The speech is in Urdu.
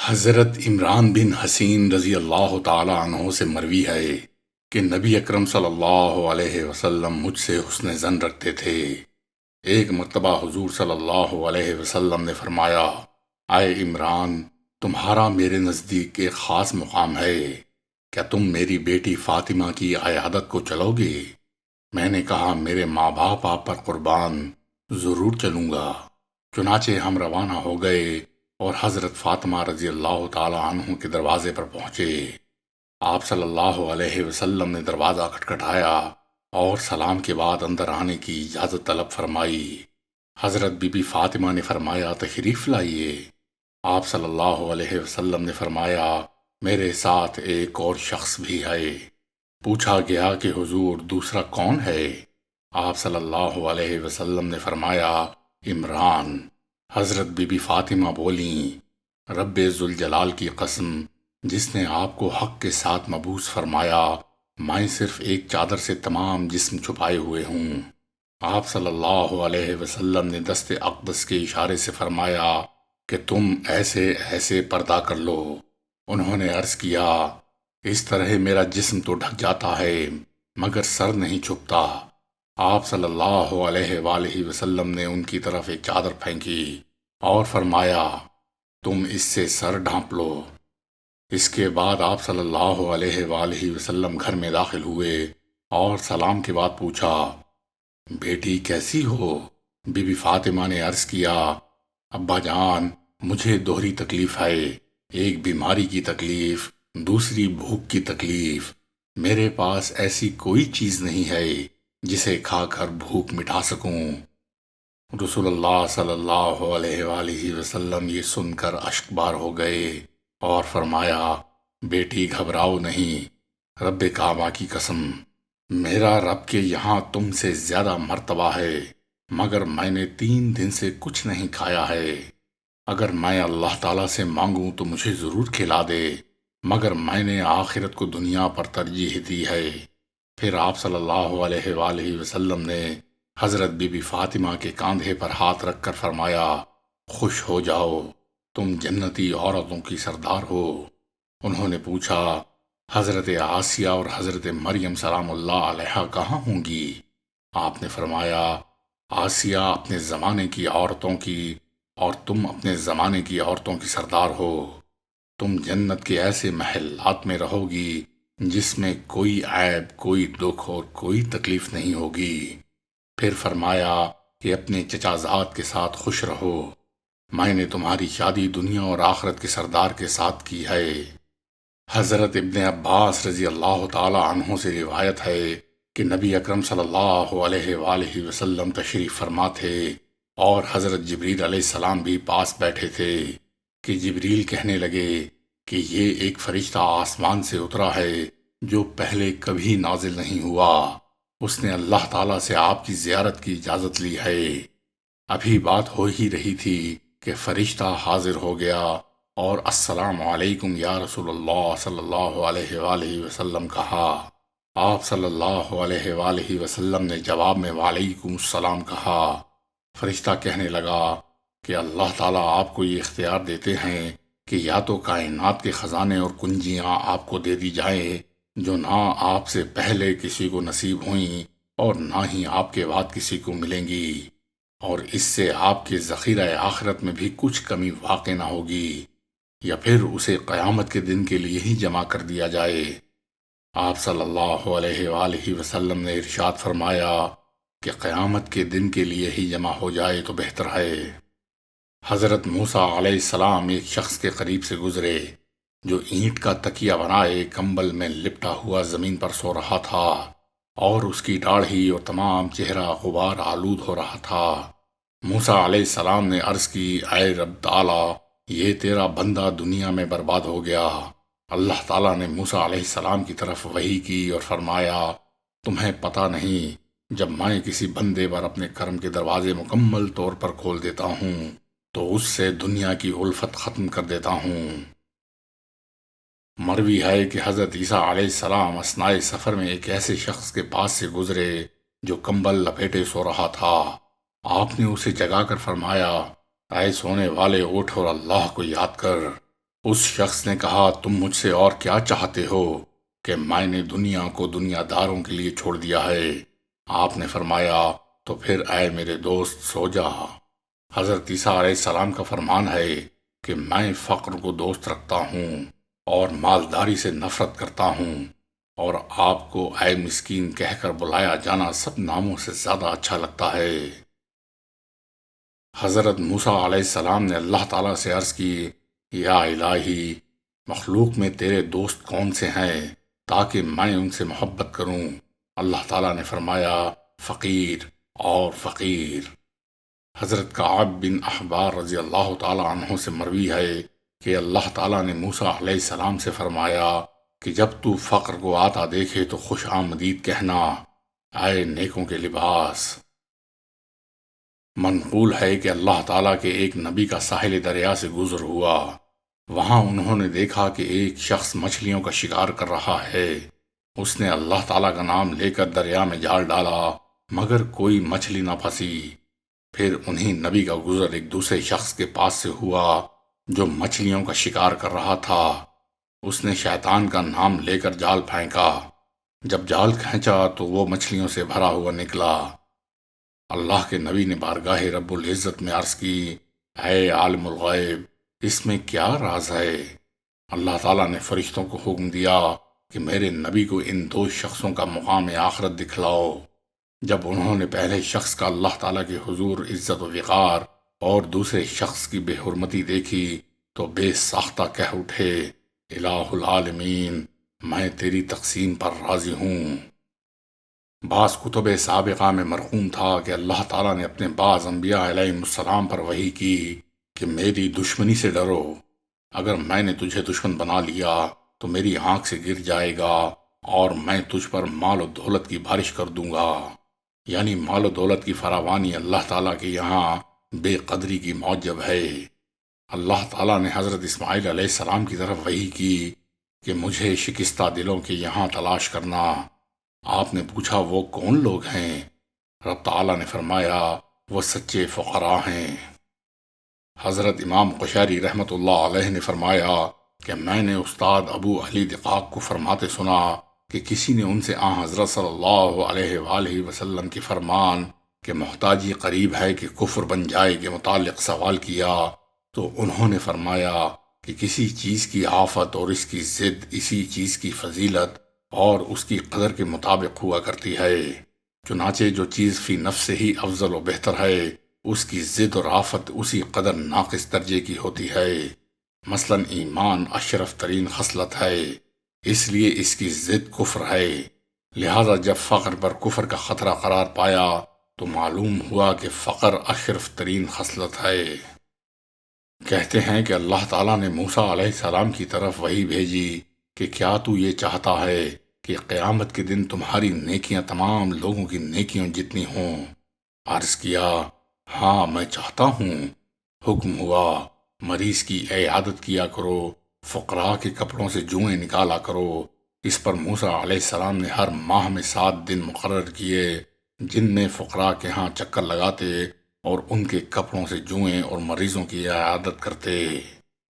حضرت عمران بن حسین رضی اللہ تعالی عنہ سے مروی ہے کہ نبی اکرم صلی اللہ علیہ وسلم مجھ سے حسن ظن رکھتے تھے۔ ایک مرتبہ حضور صلی اللہ علیہ وسلم نے فرمایا، اے عمران، تمہارا میرے نزدیک ایک خاص مقام ہے، کیا تم میری بیٹی فاطمہ کی عیادت کو چلو گے؟ میں نے کہا، میرے ماں باپ آپ پر قربان، ضرور چلوں گا۔ چنانچہ ہم روانہ ہو گئے اور حضرت فاطمہ رضی اللہ تعالی عنہ کے دروازے پر پہنچے۔ آپ صلی اللہ علیہ وسلم نے دروازہ کھٹکھٹایا اور سلام کے بعد اندر آنے کی اجازت طلب فرمائی۔ حضرت بی بی فاطمہ نے فرمایا، تشریف لائیے۔ آپ صلی اللہ علیہ وسلم نے فرمایا، میرے ساتھ ایک اور شخص بھی ہے۔ پوچھا گیا کہ حضور دوسرا کون ہے؟ آپ صلی اللہ علیہ وسلم نے فرمایا، عمران۔ حضرت بی بی فاطمہ بولیں، رب ذوالجلال کی قسم، جس نے آپ کو حق کے ساتھ مبعوث فرمایا، میں صرف ایک چادر سے تمام جسم چھپائے ہوئے ہوں۔ آپ صلی اللہ علیہ وسلم نے دست اقدس کے اشارے سے فرمایا کہ تم ایسے ایسے پردہ کر لو۔ انہوں نے عرض کیا، اس طرح میرا جسم تو ڈھک جاتا ہے مگر سر نہیں چھپتا۔ آپ صلی اللہ علیہ وآلہ وسلم نے ان کی طرف ایک چادر پھینکی اور فرمایا، تم اس سے سر ڈھانپ لو۔ اس کے بعد آپ صلی اللہ علیہ وآلہ وسلم گھر میں داخل ہوئے اور سلام کے بعد پوچھا، بیٹی کیسی ہو؟ بی بی فاطمہ نے عرض کیا، ابا جان، مجھے دوہری تکلیف ہے، ایک بیماری کی تکلیف، دوسری بھوک کی تکلیف۔ میرے پاس ایسی کوئی چیز نہیں ہے جسے کھا کر بھوک مٹا سکوں۔ رسول اللہ صلی اللہ علیہ وآلہ وسلم یہ سن کر اشکبار ہو گئے اور فرمایا، بیٹی گھبراؤ نہیں، رب کعبہ کی قسم، میرا رب کے یہاں تم سے زیادہ مرتبہ ہے، مگر میں نے 3 دن سے کچھ نہیں کھایا ہے۔ اگر میں اللہ تعالیٰ سے مانگوں تو مجھے ضرور کھلا دے، مگر میں نے آخرت کو دنیا پر ترجیح دی ہے۔ پھر آپ صلی اللہ علیہ وآلہ وسلم نے حضرت بی بی فاطمہ کے کاندھے پر ہاتھ رکھ کر فرمایا، خوش ہو جاؤ، تم جنتی عورتوں کی سردار ہو۔ انہوں نے پوچھا، حضرت آسیہ اور حضرت مریم سلام اللہ علیہا کہاں ہوں گی؟ آپ نے فرمایا، آسیہ اپنے زمانے کی عورتوں کی اور تم اپنے زمانے کی عورتوں کی سردار ہو۔ تم جنت کے ایسے محلات میں رہو گی جس میں کوئی عیب، کوئی دکھ اور کوئی تکلیف نہیں ہوگی۔ پھر فرمایا کہ اپنے چچا زاد کے ساتھ خوش رہو، میں نے تمہاری شادی دنیا اور آخرت کے سردار کے ساتھ کی ہے۔ حضرت ابن عباس رضی اللہ تعالی عنہ سے روایت ہے کہ نبی اکرم صلی اللہ علیہ وآلہ وسلم تشریف فرما تھے اور حضرت جبریل علیہ السلام بھی پاس بیٹھے تھے کہ جبریل کہنے لگے کہ یہ ایک فرشتہ آسمان سے اترا ہے جو پہلے کبھی نازل نہیں ہوا، اس نے اللہ تعالیٰ سے آپ کی زیارت کی اجازت لی ہے۔ ابھی بات ہو ہی رہی تھی کہ فرشتہ حاضر ہو گیا اور السلام علیکم یا رسول اللہ صلی اللہ علیہ وآلہ وسلم کہا۔ آپ صلی اللہ علیہ وآلہ وسلم نے جواب میں وعلیکم السلام کہا۔ فرشتہ کہنے لگا کہ اللہ تعالیٰ آپ کو یہ اختیار دیتے ہیں کہ یا تو کائنات کے خزانے اور کنجیاں آپ کو دے دی جائیں جو نہ آپ سے پہلے کسی کو نصیب ہوئیں اور نہ ہی آپ کے بعد کسی کو ملیں گی، اور اس سے آپ کے ذخیرہ آخرت میں بھی کچھ کمی واقع نہ ہوگی، یا پھر اسے قیامت کے دن کے لیے ہی جمع کر دیا جائے۔ آپ صلی اللہ علیہ وآلہ وسلم نے ارشاد فرمایا کہ قیامت کے دن کے لیے ہی جمع ہو جائے تو بہتر ہے۔ حضرت موسیٰ علیہ السلام ایک شخص کے قریب سے گزرے جو اینٹ کا تکیہ بنائے کمبل میں لپٹا ہوا زمین پر سو رہا تھا اور اس کی داڑھی اور تمام چہرہ غبار آلود ہو رہا تھا۔ موسیٰ علیہ السلام نے عرض کی، اے رب تعالیٰ، یہ تیرا بندہ دنیا میں برباد ہو گیا۔ اللہ تعالیٰ نے موسیٰ علیہ السلام کی طرف وحی کی اور فرمایا، تمہیں پتہ نہیں، جب میں کسی بندے پر اپنے کرم کے دروازے مکمل طور پر کھول دیتا ہوں تو اس سے دنیا کی الفت ختم کر دیتا ہوں۔ مروی ہے کہ حضرت عیسیٰ علیہ السلام اثناء سفر میں ایک ایسے شخص کے پاس سے گزرے جو کمبل لپیٹے سو رہا تھا۔ آپ نے اسے جگا کر فرمایا، اے سونے والے، اٹھ اور اللہ کو یاد کر۔ اس شخص نے کہا تم مجھ سے اور کیا چاہتے ہو کہ میں نے دنیا کو دنیا داروں کے لیے چھوڑ دیا ہے؟ آپ نے فرمایا تو پھر اے میرے دوست سو جا۔ حضرت عیسیٰ علیہ السلام کا فرمان ہے کہ میں فقر کو دوست رکھتا ہوں اور مالداری سے نفرت کرتا ہوں، اور آپ کو اے مسکین کہہ کر بلایا جانا سب ناموں سے زیادہ اچھا لگتا ہے۔ حضرت موسیٰ علیہ السلام نے اللہ تعالیٰ سے عرض کی، یا الہی، مخلوق میں تیرے دوست کون سے ہیں تاکہ میں ان سے محبت کروں؟ اللہ تعالیٰ نے فرمایا فقیر اور فقیر۔ حضرت کعب بن احبار رضی اللہ تعالیٰ عنہ سے مروی ہے کہ اللہ تعالیٰ نے موسیٰ علیہ السلام سے فرمایا کہ جب تو فقر کو آتا دیکھے تو خوش آمدید کہنا، اے نیکوں کے لباس۔ منقول ہے کہ اللہ تعالیٰ کے ایک نبی کا ساحل دریا سے گزر ہوا، وہاں انہوں نے دیکھا کہ ایک شخص مچھلیوں کا شکار کر رہا ہے۔ اس نے اللہ تعالیٰ کا نام لے کر دریا میں جال ڈالا مگر کوئی مچھلی نہ پھنسی۔ پھر انہی نبی کا گزر ایک دوسرے شخص کے پاس سے ہوا جو مچھلیوں کا شکار کر رہا تھا۔ اس نے شیطان کا نام لے کر جال پھینکا، جب جال کھینچا تو وہ مچھلیوں سے بھرا ہوا نکلا۔ اللہ کے نبی نے بارگاہ رب العزت میں عرض کی، اے عالم الغیب، اس میں کیا راز ہے؟ اللہ تعالیٰ نے فرشتوں کو حکم دیا کہ میرے نبی کو ان دو شخصوں کا مقام آخرت دکھلاؤ۔ جب انہوں نے پہلے شخص کا اللہ تعالیٰ کے حضور عزت و وقار اور دوسرے شخص کی بے حرمتی دیکھی تو بے ساختہ کہہ اٹھے، الہ العالمین، میں تیری تقسیم پر راضی ہوں۔ بعض کتب سابقہ میں مرقوم تھا کہ اللہ تعالیٰ نے اپنے بعض انبیاء علیہ السلام پر وحی کی کہ میری دشمنی سے ڈرو، اگر میں نے تجھے دشمن بنا لیا تو میری آنکھ سے گر جائے گا اور میں تجھ پر مال و دولت کی بارش کر دوں گا۔ یعنی مال و دولت کی فراوانی اللہ تعالیٰ کے یہاں بے قدری کی موجب ہے۔ اللہ تعالیٰ نے حضرت اسماعیل علیہ السلام کی طرف وحی کی کہ مجھے شکستہ دلوں کے یہاں تلاش کرنا۔ آپ نے پوچھا وہ کون لوگ ہیں؟ رب تعالیٰ نے فرمایا وہ سچے فقراء ہیں۔ حضرت امام قشیری رحمۃ اللہ علیہ نے فرمایا کہ میں نے استاد ابو علی دقاق کو فرماتے سنا کہ کسی نے ان سے حضرت صلی اللہ علیہ وآلہ وسلم کے فرمان کہ محتاجی قریب ہے کہ کفر بن جائے کے متعلق سوال کیا، تو انہوں نے فرمایا کہ کسی چیز کی آفت اور اس کی ضد اسی چیز کی فضیلت اور اس کی قدر کے مطابق ہوا کرتی ہے۔ چنانچہ جو چیز فی نفس ہی افضل و بہتر ہے، اس کی ضد اور آفت اسی قدر ناقص درجے کی ہوتی ہے۔ مثلا ایمان اشرف ترین خصلت ہے، اس لیے اس کی ضد کفر ہے۔ لہذا جب فقر پر کفر کا خطرہ قرار پایا تو معلوم ہوا کہ فقر اشرف ترین خصلت ہے۔ کہتے ہیں کہ اللہ تعالیٰ نے موسیٰ علیہ السلام کی طرف وحی بھیجی کہ کیا تو یہ چاہتا ہے کہ قیامت کے دن تمہاری نیکیاں تمام لوگوں کی نیکیوں جتنی ہوں؟ عرض کیا ہاں میں چاہتا ہوں۔ حکم ہوا مریض کی عیادت کیا کرو، فقراء کے کپڑوں سے جوئیں نکالا کرو۔ اس پر موسیٰ علیہ السلام نے ہر ماہ میں 7 دن مقرر کیے جن میں فقراء کے ہاں چکر لگاتے اور ان کے کپڑوں سے جوئیں اور مریضوں کی عیادت کرتے۔